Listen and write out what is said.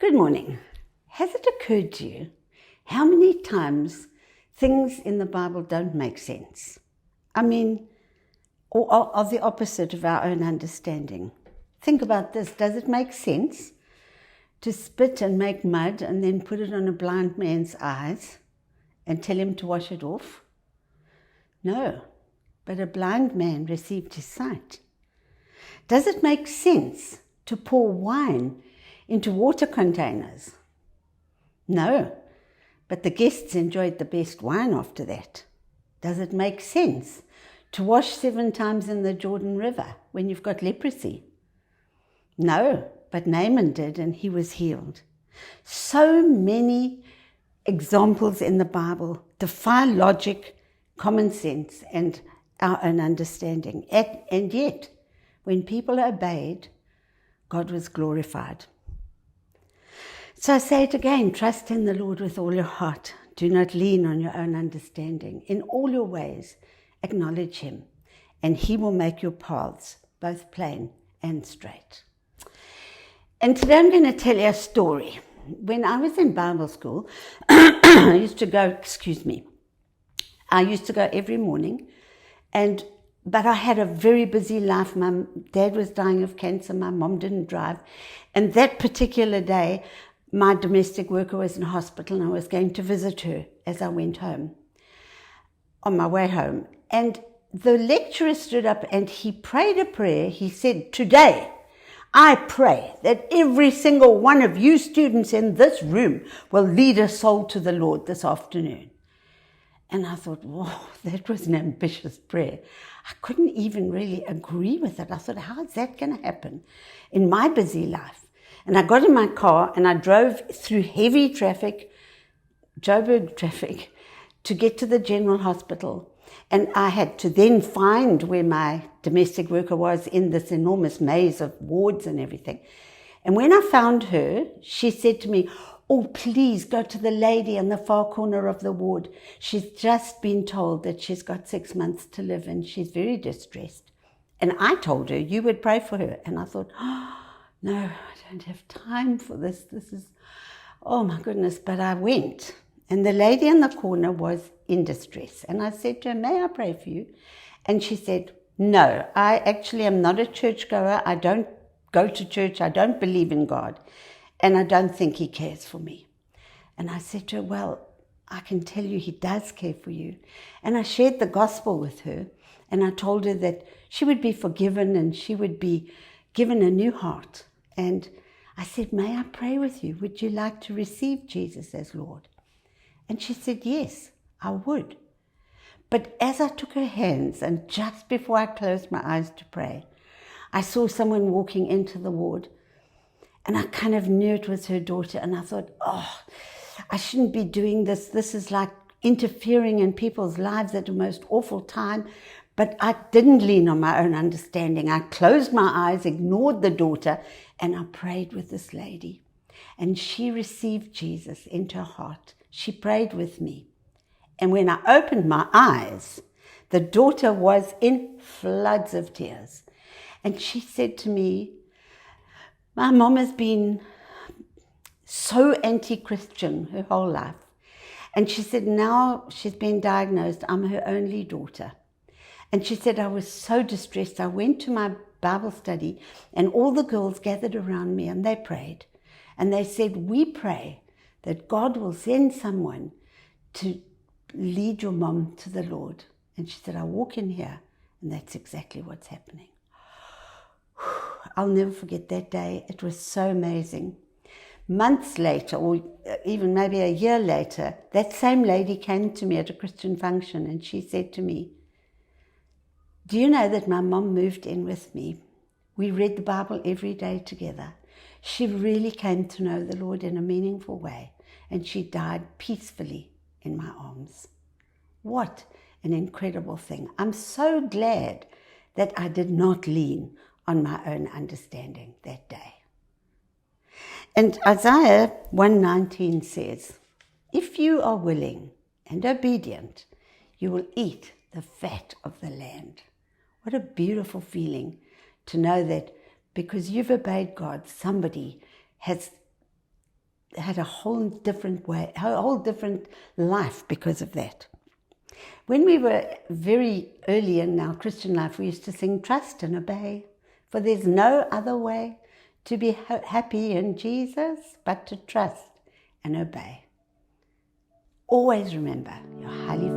Good morning. Has it occurred to you how many times things in the Bible don't make sense? Or are the opposite of our own understanding. Think about this. Does it make sense to spit and make mud and then put it on a blind man's eyes and tell him to wash it off? No, but a blind man received his sight. Does it make sense to pour wine into water containers? No, but the guests enjoyed the best wine after that. Does it make sense to wash 7 times in the Jordan River when you've got leprosy? No, but Naaman did, and he was healed. So many examples in the Bible defy logic, common sense, and our own understanding. And yet, when people obeyed, God was glorified. So I say it again, trust in the Lord with all your heart. Do not lean on your own understanding. In all your ways, acknowledge him, and he will make your paths both plain and straight. And today I'm going to tell you a story. When I was in Bible school, I used to go every morning, but I had a very busy life. My dad was dying of cancer, my mom didn't drive, and that particular day, my domestic worker was in hospital and I was going to visit her as I went home, on my way home. And the lecturer stood up and he prayed a prayer. He said, "Today, I pray that every single one of you students in this room will lead a soul to the Lord this afternoon." And I thought, whoa, that was an ambitious prayer. I couldn't even really agree with it. I thought, how is that going to happen in my busy life? And I got in my car and I drove through heavy traffic, Joburg traffic, to get to the general hospital. And I had to then find where my domestic worker was in this enormous maze of wards and everything. And when I found her, she said to me, "Oh, please go to the lady in the far corner of the ward. She's just been told that she's got 6 months to live and she's very distressed." And I told her, "You would pray for her." And I thought, oh, no, I don't have time for this. This is, oh my goodness. But I went. And the lady in the corner was in distress. And I said to her, "May I pray for you?" And she said, "No, I actually am not a churchgoer. I don't go to church. I don't believe in God. And I don't think he cares for me." And I said to her, "Well, I can tell you he does care for you." And I shared the gospel with her. And I told her that she would be forgiven and she would be given a new heart. And I said, "May I pray with you? Would you like to receive Jesus as Lord?" And she said, "Yes, I would." But as I took her hands and just before I closed my eyes to pray, I saw someone walking into the ward. And I kind of knew it was her daughter. And I thought, oh, I shouldn't be doing this. This is like interfering in people's lives at the most awful time. But I didn't lean on my own understanding. I closed my eyes, ignored the daughter, and I prayed with this lady. And she received Jesus into her heart. She prayed with me. And when I opened my eyes, the daughter was in floods of tears. And she said to me, "My mom has been so anti-Christian her whole life." And she said, now she's been diagnosed, I'm her only daughter. And she said, "I was so distressed. I went to my Bible study and all the girls gathered around me and they prayed. And they said, 'We pray that God will send someone to lead your mom to the Lord.' And she said, 'I walk in here and that's exactly what's happening.'" I'll never forget that day. It was so amazing. Months later, or even maybe a year later, that same lady came to me at a Christian function and she said to me, "Do you know that my mom moved in with me? We read the Bible every day together. She really came to know the Lord in a meaningful way, and she died peacefully in my arms." What an incredible thing. I'm so glad that I did not lean on my own understanding that day. And Isaiah 1:19 says, "If you are willing and obedient, you will eat the fat of the land." What a beautiful feeling to know that because you've obeyed God, somebody has had a whole different way, a whole different life because of that. When we were very early in our Christian life, we used to sing, "Trust and obey, for there's no other way to be happy in Jesus but to trust and obey." Always remember, you're highly